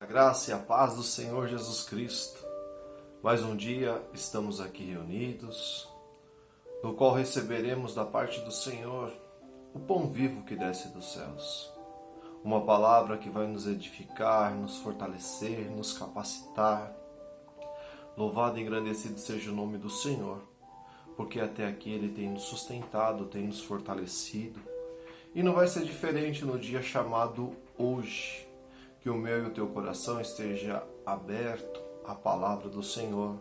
graça e a paz do Senhor Jesus Cristo. Mais um dia estamos aqui reunidos, no qual receberemos da parte do Senhor o pão vivo que desce dos céus. Uma palavra que vai nos edificar, nos fortalecer, nos capacitar. Louvado e engrandecido seja o nome do Senhor, porque até aqui Ele tem nos sustentado, tem nos fortalecido. E não vai ser diferente no dia chamado hoje. Que o meu e o teu coração esteja aberto à palavra do Senhor.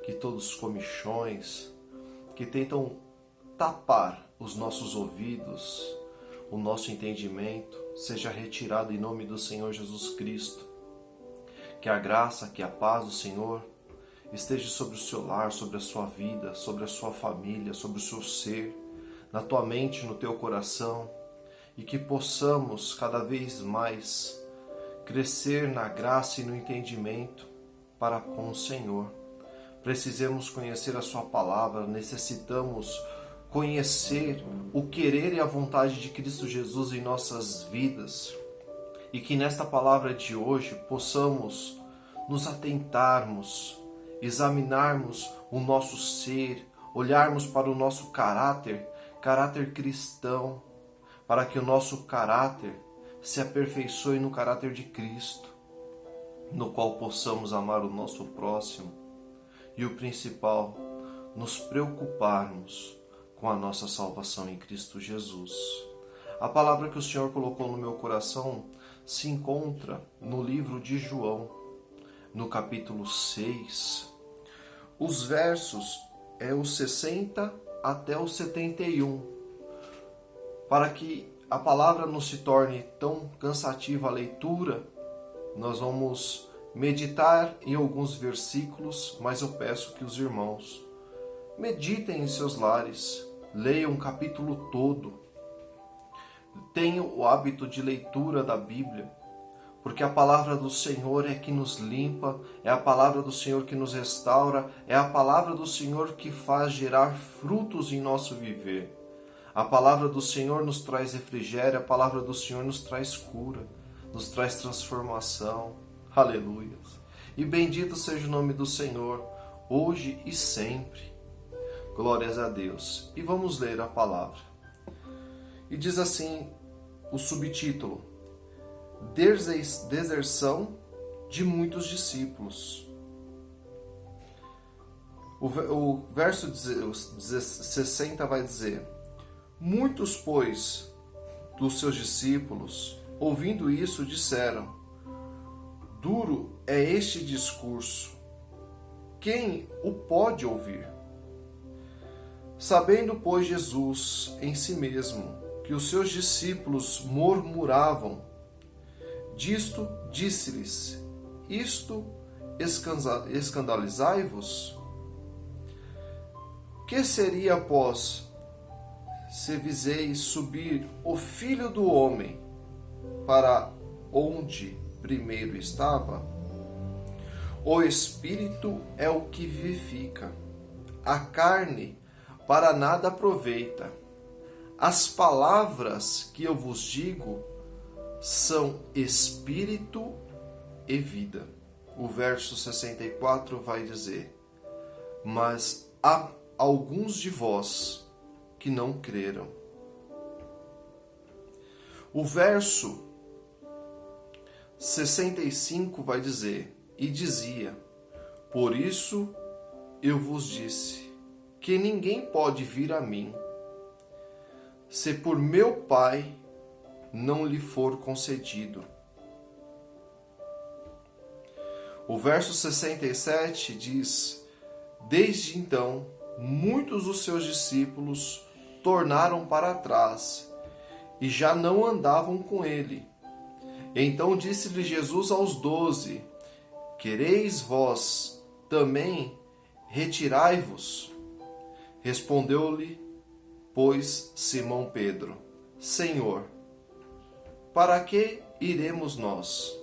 Que todos os comichões que tentam tapar os nossos ouvidos, o nosso entendimento, seja retirado em nome do Senhor Jesus Cristo. Que a graça, que a paz do Senhor esteja sobre o seu lar, sobre a sua vida, sobre a sua família, sobre o seu ser, na tua mente, no teu coração, e que possamos cada vez mais crescer na graça e no entendimento para com o Senhor. Precisamos conhecer a sua palavra, necessitamos conhecer o querer e a vontade de Cristo Jesus em nossas vidas, e que nesta palavra de hoje possamos nos atentarmos, examinarmos o nosso ser, olharmos para o nosso caráter cristão, para que o nosso caráter se aperfeiçoe no caráter de Cristo, no qual possamos amar o nosso próximo e o principal, nos preocuparmos com a nossa salvação em Cristo Jesus. A palavra que o Senhor colocou no meu coração se encontra no livro de João, no capítulo 6. Os versos é o 60 até o 71. Para que a palavra não se torne tão cansativa a leitura, nós vamos meditar em alguns versículos, mas eu peço que os irmãos meditem em seus lares, leiam um capítulo todo, tenham o hábito de leitura da Bíblia, porque a palavra do Senhor é que nos limpa, é a palavra do Senhor que nos restaura, é a palavra do Senhor que faz gerar frutos em nosso viver. A palavra do Senhor nos traz refrigério, a palavra do Senhor nos traz cura, nos traz transformação. Aleluia. E bendito seja o nome do Senhor, hoje e sempre. Glórias a Deus. E vamos ler a palavra. E diz assim o subtítulo: Deserção de muitos discípulos. O verso 60 vai dizer: Muitos, pois, dos seus discípulos, ouvindo isso, disseram: Duro é este discurso, quem o pode ouvir? Sabendo, pois, Jesus em si mesmo que os seus discípulos murmuravam, disto disse-lhes: Isto escandalizai-vos? Que seria, após se viseis subir o Filho do Homem para onde primeiro estava? O Espírito é o que vivifica, a carne para nada aproveita. As palavras que eu vos digo são Espírito e vida. O verso 64 vai dizer: Mas há alguns de vós que não creram. O verso 65 vai dizer: E dizia: Por isso eu vos disse, que ninguém pode vir a mim, se por meu Pai não lhe for concedido. O verso 67 diz: Desde então, muitos dos seus discípulos tornaram para trás e já não andavam com ele. Então disse-lhe Jesus aos 12: Quereis vós também retirai-vos? Respondeu-lhe, pois, Simão Pedro: Senhor, para que iremos nós?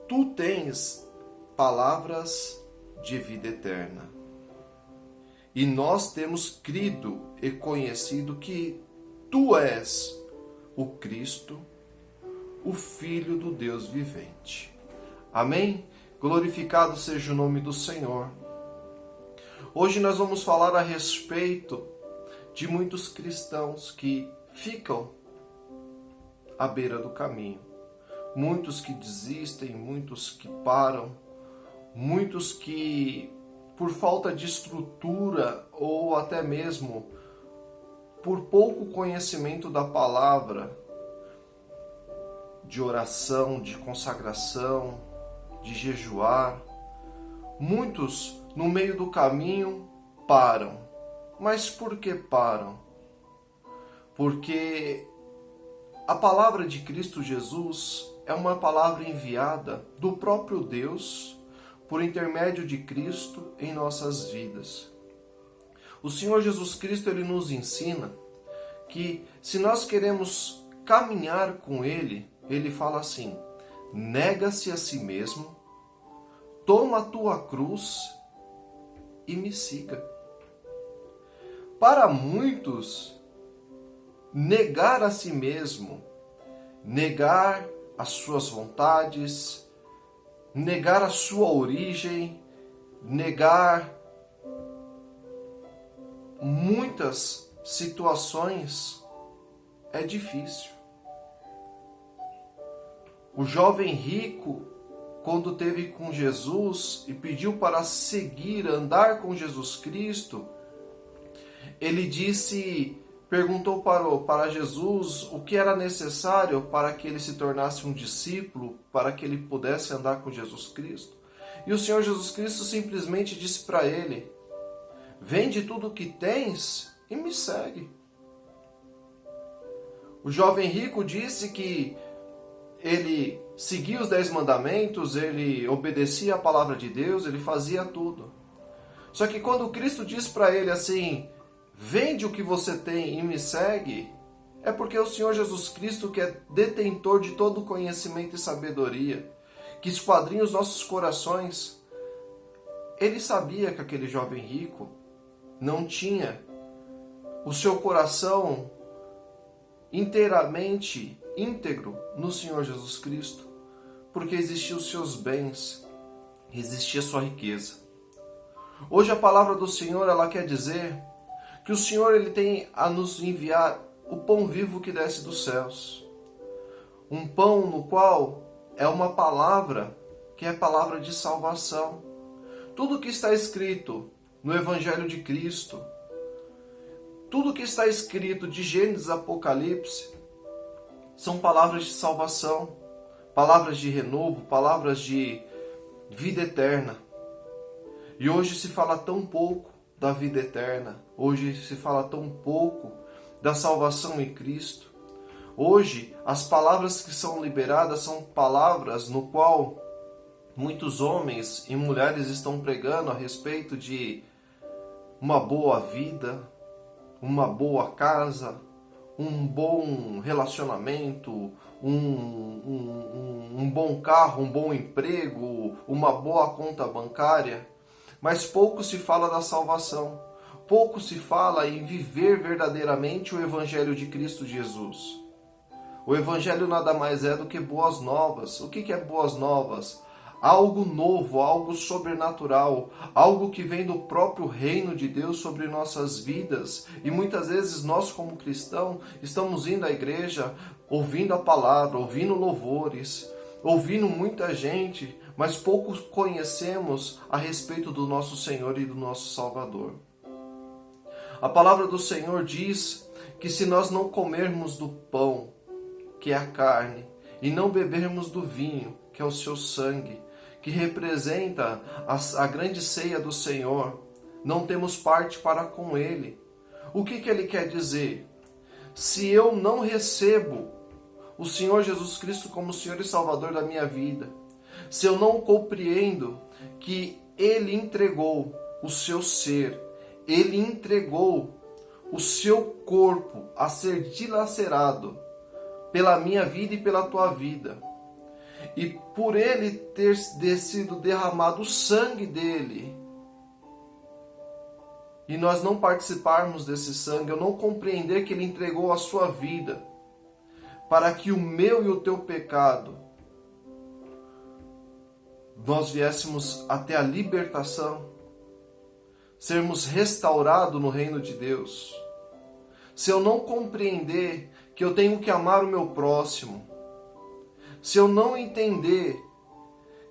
Tu tens palavras de vida eterna. E nós temos crido e conhecido que Tu és o Cristo, o Filho do Deus vivente. Amém? Glorificado seja o nome do Senhor. Hoje nós vamos falar a respeito de muitos cristãos que ficam à beira do caminho. Muitos que desistem, muitos que param, muitos que, por falta de estrutura ou até mesmo por pouco conhecimento da palavra, de oração, de consagração, de jejuar, muitos no meio do caminho param. Mas por que param? Porque a palavra de Cristo Jesus é uma palavra enviada do próprio Deus por intermédio de Cristo em nossas vidas. O Senhor Jesus Cristo, ele nos ensina que se nós queremos caminhar com Ele, Ele fala assim: nega-se a si mesmo, toma a tua cruz e me siga. Para muitos, negar a si mesmo, negar as suas vontades, negar a sua origem, negar muitas situações é difícil. O jovem rico, quando esteve com Jesus e pediu para seguir, andar com Jesus Cristo, ele perguntou para Jesus o que era necessário para que ele se tornasse um discípulo, para que ele pudesse andar com Jesus Cristo. E o Senhor Jesus Cristo simplesmente disse para ele: vende tudo o que tens e me segue. O jovem rico disse que ele seguia os 10 mandamentos, ele obedecia a palavra de Deus, ele fazia tudo. Só que quando Cristo diz para ele assim: vende o que você tem e me segue, é porque o Senhor Jesus Cristo, que é detentor de todo conhecimento e sabedoria, que esquadrinha os nossos corações, ele sabia que aquele jovem rico não tinha o seu coração inteiramente íntegro no Senhor Jesus Cristo, porque existiam os seus bens, existia a sua riqueza. Hoje a palavra do Senhor, ela quer dizer que o Senhor, ele tem a nos enviar o pão vivo que desce dos céus. Um pão no qual é uma palavra que é a palavra de salvação. Tudo que está escrito no Evangelho de Cristo, tudo que está escrito de Gênesis a Apocalipse, são palavras de salvação, palavras de renovo, palavras de vida eterna. E hoje se fala tão pouco da vida eterna, hoje se fala tão pouco da salvação em Cristo. Hoje as palavras que são liberadas são palavras no qual muitos homens e mulheres estão pregando a respeito de uma boa vida, uma boa casa, um bom relacionamento, um bom carro, um bom emprego, uma boa conta bancária. Mas pouco se fala da salvação. Pouco se fala em viver verdadeiramente o Evangelho de Cristo Jesus. O Evangelho nada mais é do que boas novas. O que é boas novas? Algo novo, algo sobrenatural, algo que vem do próprio reino de Deus sobre nossas vidas. E muitas vezes nós, como cristãos, estamos indo à igreja, ouvindo a palavra, ouvindo louvores, ouvindo muita gente, mas poucos conhecemos a respeito do nosso Senhor e do nosso Salvador. A palavra do Senhor diz que se nós não comermos do pão, que é a carne, e não bebermos do vinho, que é o seu sangue, que representa a grande ceia do Senhor, não temos parte para com Ele. O que Ele quer dizer? Se eu não recebo o Senhor Jesus Cristo como Senhor e Salvador da minha vida, se eu não compreendo que Ele entregou o seu ser, Ele entregou o seu corpo a ser dilacerado pela minha vida e pela tua vida, e por Ele ter sido derramado o sangue dele, e nós não participarmos desse sangue, eu não compreender que Ele entregou a sua vida para que o meu e o teu pecado nós viéssemos até a libertação, sermos restaurados no reino de Deus. Se eu não compreender que eu tenho que amar o meu próximo, se eu não entender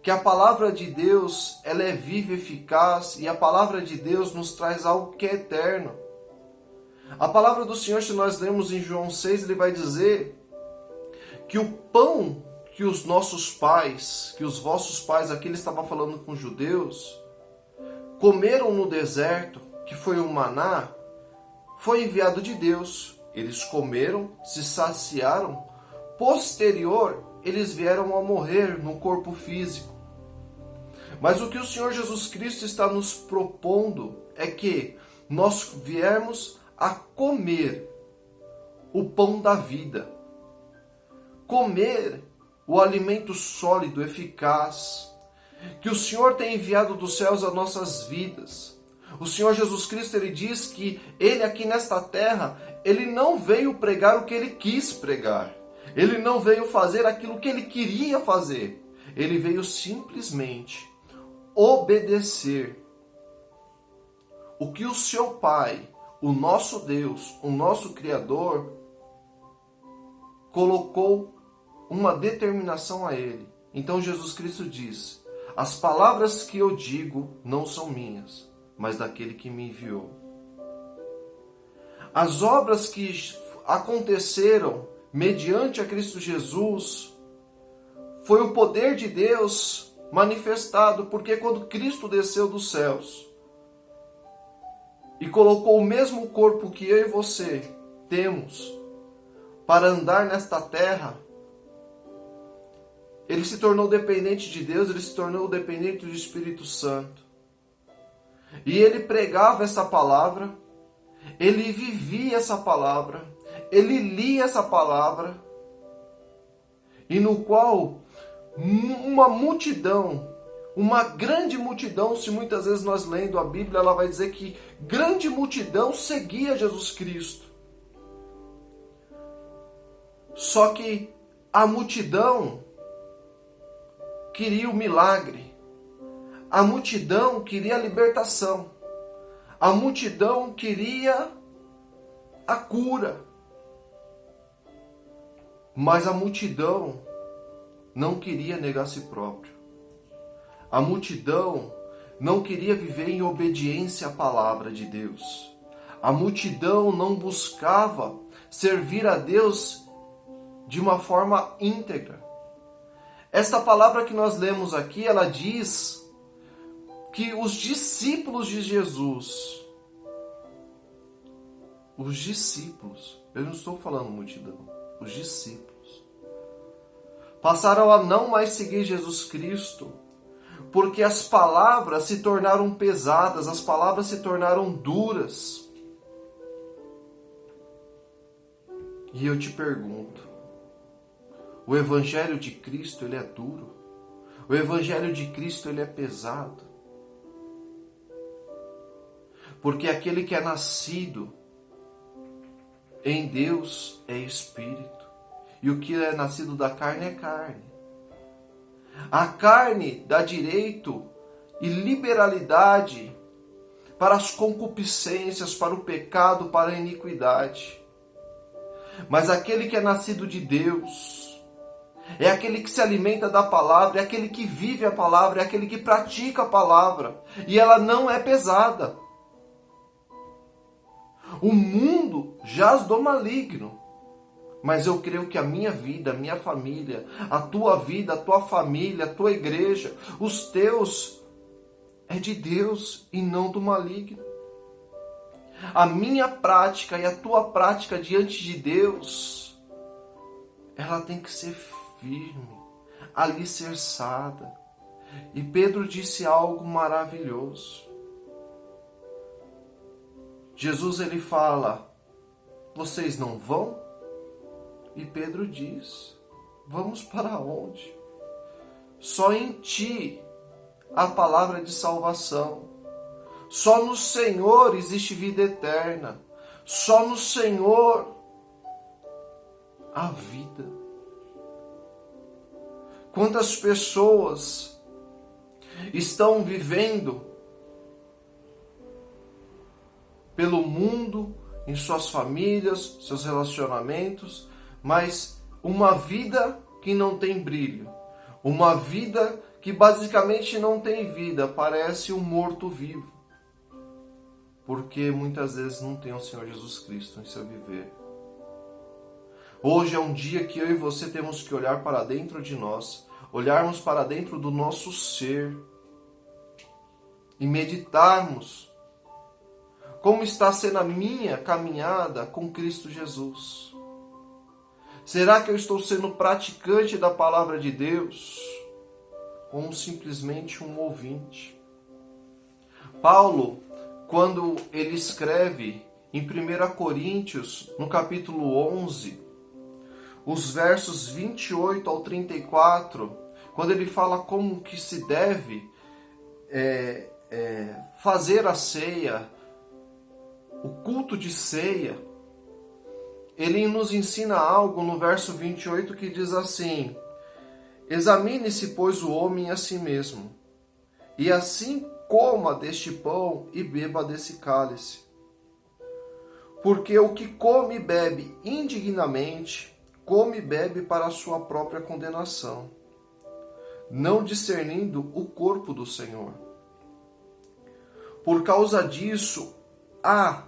que a palavra de Deus ela é viva e eficaz, e a palavra de Deus nos traz algo que é eterno. A palavra do Senhor, se nós lemos em João 6, ele vai dizer que o pão que os nossos pais, que os vossos pais, aqui ele estava falando com os judeus, comeram no deserto, que foi o maná, foi enviado de Deus. Eles comeram, se saciaram, posterior, eles vieram a morrer no corpo físico. Mas o que o Senhor Jesus Cristo está nos propondo é que nós viermos a comer o pão da vida, comer o alimento sólido, eficaz, que o Senhor tem enviado dos céus às nossas vidas. O Senhor Jesus Cristo, ele diz que ele aqui nesta terra, ele não veio pregar o que ele quis pregar. Ele não veio fazer aquilo que ele queria fazer. Ele veio simplesmente obedecer o que o seu Pai, o nosso Deus, o nosso Criador, colocou uma determinação a ele. Então Jesus Cristo diz: as palavras que eu digo não são minhas, mas daquele que me enviou. As obras que aconteceram mediante a Cristo Jesus foi o poder de Deus manifestado, porque quando Cristo desceu dos céus e colocou o mesmo corpo que eu e você temos para andar nesta terra, ele se tornou dependente de Deus, ele se tornou dependente do Espírito Santo. E ele pregava essa palavra, ele vivia essa palavra, ele lia essa palavra, e no qual uma multidão, uma grande multidão, se muitas vezes nós lendo a Bíblia, ela vai dizer que grande multidão seguia Jesus Cristo. Só que a multidão queria o milagre, a multidão queria a libertação, a multidão queria a cura, mas a multidão não queria negar a si próprio. A multidão não queria viver em obediência à palavra de Deus. A multidão não buscava servir a Deus de uma forma íntegra. Esta palavra que nós lemos aqui, ela diz que os discípulos de Jesus, eu não estou falando multidão, os discípulos, passaram a não mais seguir Jesus Cristo, porque as palavras se tornaram pesadas, as palavras se tornaram duras. E eu te pergunto, o Evangelho de Cristo, ele é duro? O Evangelho de Cristo, ele é pesado? Porque aquele que é nascido em Deus é espírito. E o que é nascido da carne é carne. A carne dá direito e liberalidade para as concupiscências, para o pecado, para a iniquidade. Mas aquele que é nascido de Deus é aquele que se alimenta da palavra, é aquele que vive a palavra, é aquele que pratica a palavra. E ela não é pesada. O mundo jaz do maligno. Mas eu creio que a minha vida, a minha família, a tua vida, a tua família, a tua igreja, os teus, é de Deus e não do maligno. A minha prática e a tua prática diante de Deus, ela tem que ser firme, alicerçada. E Pedro disse algo maravilhoso. Jesus, ele fala: vocês não vão? E Pedro diz: vamos para onde? Só em ti a palavra de salvação. Só no Senhor existe vida eterna. Só no Senhor a vida. Quantas pessoas estão vivendo pelo mundo, em suas famílias, seus relacionamentos, mas uma vida que não tem brilho, uma vida que basicamente não tem vida, parece um morto-vivo, porque muitas vezes não tem o Senhor Jesus Cristo em seu viver. Hoje é um dia que eu e você temos que olhar para dentro de nós, olharmos para dentro do nosso ser e meditarmos como está sendo a minha caminhada com Cristo Jesus. Será que eu estou sendo praticante da palavra de Deus ou simplesmente um ouvinte? Paulo, quando ele escreve em 1 Coríntios, no capítulo 11, os versos 28 ao 34, quando ele fala como que se deve fazer a ceia, o culto de ceia, ele nos ensina algo no verso 28 que diz assim: examine-se, pois, o homem a si mesmo, e assim coma deste pão e beba desse cálice. Porque o que come e bebe indignamente, come e bebe para a sua própria condenação, não discernindo o corpo do Senhor. Por causa disso, há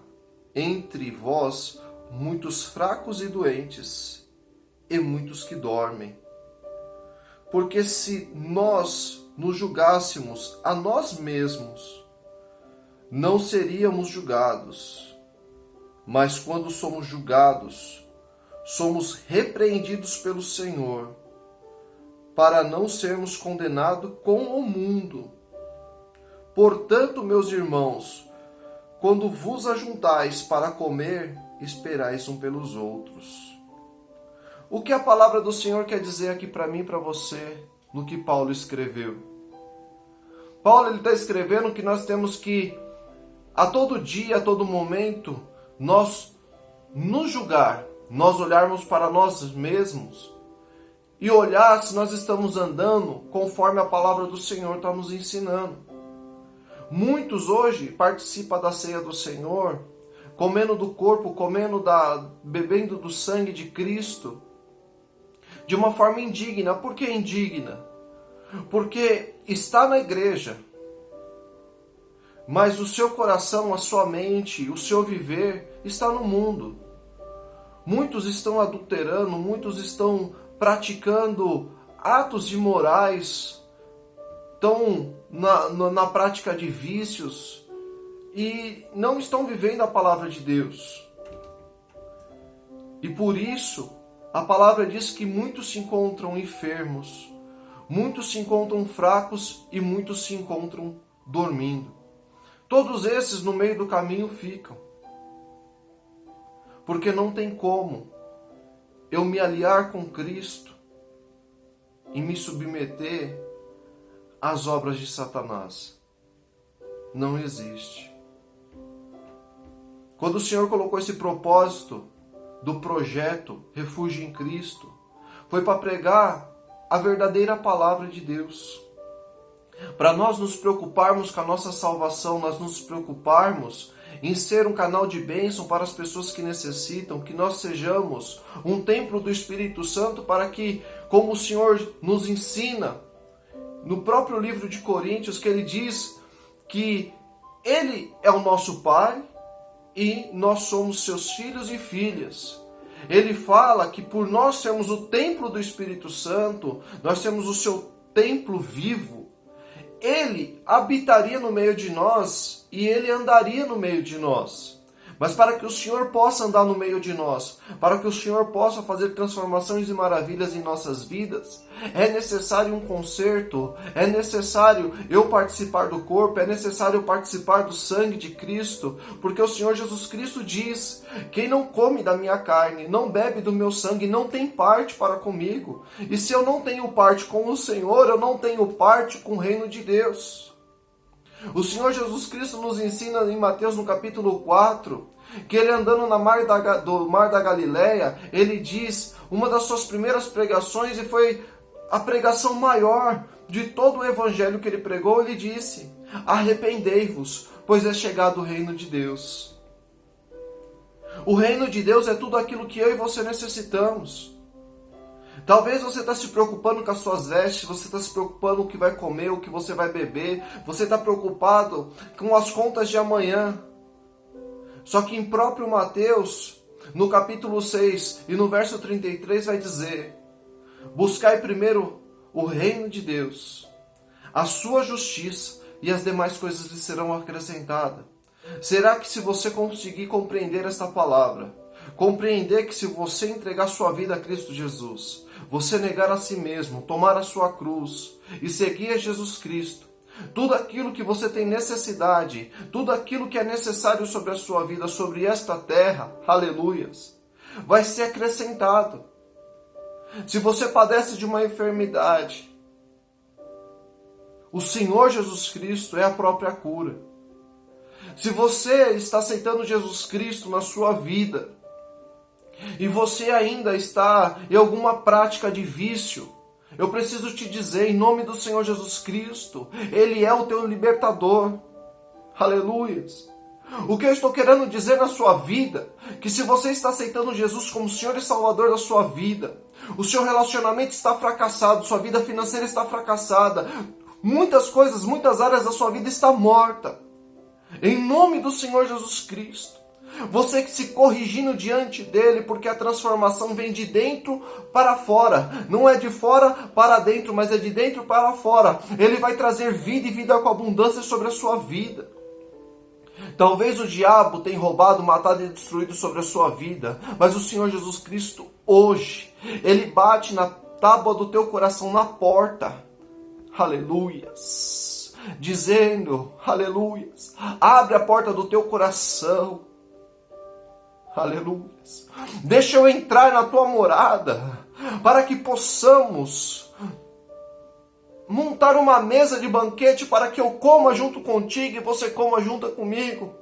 entre vós muitos fracos e doentes, e muitos que dormem. Porque se nós nos julgássemos a nós mesmos, não seríamos julgados. Mas quando somos julgados, somos repreendidos pelo Senhor, para não sermos condenados com o mundo. Portanto, meus irmãos, quando vos ajuntais para comer, esperais um pelos outros. O que a palavra do Senhor quer dizer aqui para mim e para você, no que Paulo escreveu? Paulo está escrevendo que nós temos que, a todo dia, a todo momento, nós nos julgar, nós olharmos para nós mesmos e olhar se nós estamos andando conforme a palavra do Senhor está nos ensinando. Muitos hoje participam da ceia do Senhor, comendo do corpo, bebendo do sangue de Cristo, de uma forma indigna. Por que indigna? Porque está na igreja, mas o seu coração, a sua mente, o seu viver está no mundo. Muitos estão adulterando, muitos estão praticando atos imorais, estão na prática de vícios e não estão vivendo a palavra de Deus. E por isso, a palavra diz que muitos se encontram enfermos, muitos se encontram fracos e muitos se encontram dormindo. Todos esses no meio do caminho ficam. Porque não tem como eu me aliar com Cristo e me submeter às obras de Satanás. Não existe. Quando o Senhor colocou esse propósito do projeto Refúgio em Cristo, foi para pregar a verdadeira palavra de Deus. Para nós nos preocuparmos com a nossa salvação, nós nos preocuparmos em ser um canal de bênção para as pessoas que necessitam, que nós sejamos um templo do Espírito Santo para que, como o Senhor nos ensina, no próprio livro de Coríntios, que ele diz que Ele é o nosso Pai e nós somos seus filhos e filhas. Ele fala que por nós sermos o templo do Espírito Santo, nós temos o seu templo vivo, Ele habitaria no meio de nós e Ele andaria no meio de nós. Mas para que o Senhor possa andar no meio de nós, para que o Senhor possa fazer transformações e maravilhas em nossas vidas, é necessário um conserto, é necessário eu participar do corpo, é necessário eu participar do sangue de Cristo, porque o Senhor Jesus Cristo diz: quem não come da minha carne, não bebe do meu sangue, não tem parte para comigo. E se eu não tenho parte com o Senhor, eu não tenho parte com o reino de Deus. O Senhor Jesus Cristo nos ensina em Mateus no capítulo 4, que ele andando do mar da Galileia, ele diz, uma das suas primeiras pregações, e foi a pregação maior de todo o evangelho que ele pregou, ele disse: arrependei-vos, pois é chegado o reino de Deus. O reino de Deus é tudo aquilo que eu e você necessitamos. Talvez você está se preocupando com as suas vestes, você está se preocupando com o que vai comer, o que você vai beber, você está preocupado com as contas de amanhã. Só que em próprio Mateus, no capítulo 6 e no verso 33 vai dizer: buscai primeiro o reino de Deus, a sua justiça, e as demais coisas lhe serão acrescentadas. Será que se você conseguir compreender esta palavra, compreender que se você entregar sua vida a Cristo Jesus, você negar a si mesmo, tomar a sua cruz e seguir a Jesus Cristo, tudo aquilo que você tem necessidade, tudo aquilo que é necessário sobre a sua vida, sobre esta terra, aleluias, vai ser acrescentado. Se você padece de uma enfermidade, o Senhor Jesus Cristo é a própria cura. Se você está aceitando Jesus Cristo na sua vida, e você ainda está em alguma prática de vício, eu preciso te dizer, em nome do Senhor Jesus Cristo, Ele é o teu libertador. Aleluias. O que eu estou querendo dizer na sua vida, que se você está aceitando Jesus como Senhor e Salvador da sua vida, o seu relacionamento está fracassado, sua vida financeira está fracassada, muitas coisas, muitas áreas da sua vida está morta. Em nome do Senhor Jesus Cristo, você que se corrigindo diante dele, porque a transformação vem de dentro para fora, não é de fora para dentro, mas é de dentro para fora. Ele vai trazer vida e vida com abundância sobre a sua vida. Talvez o diabo tenha roubado, matado e destruído sobre a sua vida, mas o Senhor Jesus Cristo hoje, Ele bate na tábua do teu coração, na porta, aleluias, dizendo, aleluias, abre a porta do teu coração, aleluias, deixa eu entrar na tua morada, para que possamos montar uma mesa de banquete para que eu coma junto contigo e você coma junto comigo.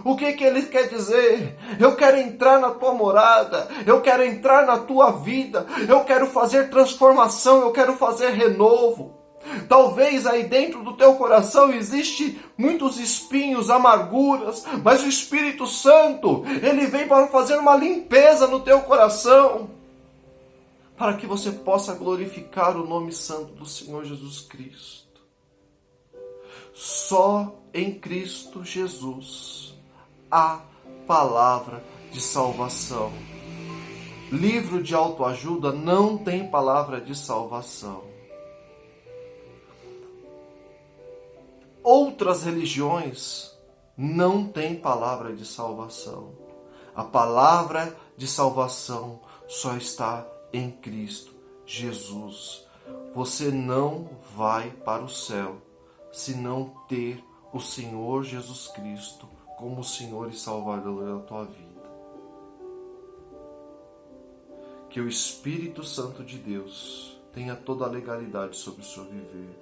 O que ele quer dizer? Eu quero entrar na tua morada, eu quero entrar na tua vida, eu quero fazer transformação, eu quero fazer renovo. Talvez aí dentro do teu coração existe muitos espinhos, amarguras, mas o Espírito Santo, ele vem para fazer uma limpeza no teu coração, para que você possa glorificar o nome santo do Senhor Jesus Cristo. Só em Cristo Jesus há palavra de salvação. Livro de autoajuda não tem palavra de salvação. Outras religiões não têm palavra de salvação. A palavra de salvação só está em Cristo Jesus. Você não vai para o céu se não ter o Senhor Jesus Cristo como Senhor e Salvador da tua vida. Que o Espírito Santo de Deus tenha toda a legalidade sobre o seu viver.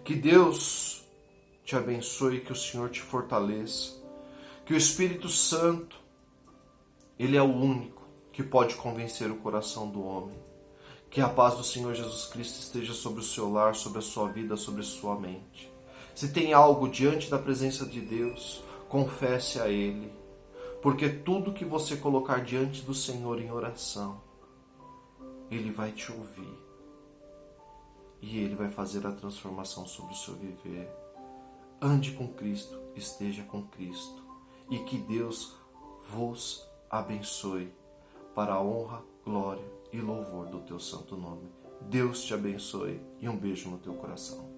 Que Deus te abençoe, que o Senhor te fortaleça. Que o Espírito Santo, Ele é o único que pode convencer o coração do homem. Que a paz do Senhor Jesus Cristo esteja sobre o seu lar, sobre a sua vida, sobre a sua mente. Se tem algo diante da presença de Deus, confesse a Ele. Porque tudo que você colocar diante do Senhor em oração, Ele vai te ouvir. E Ele vai fazer a transformação sobre o seu viver. Ande com Cristo, esteja com Cristo. E que Deus vos abençoe para a honra, glória e louvor do teu santo nome. Deus te abençoe e um beijo no teu coração.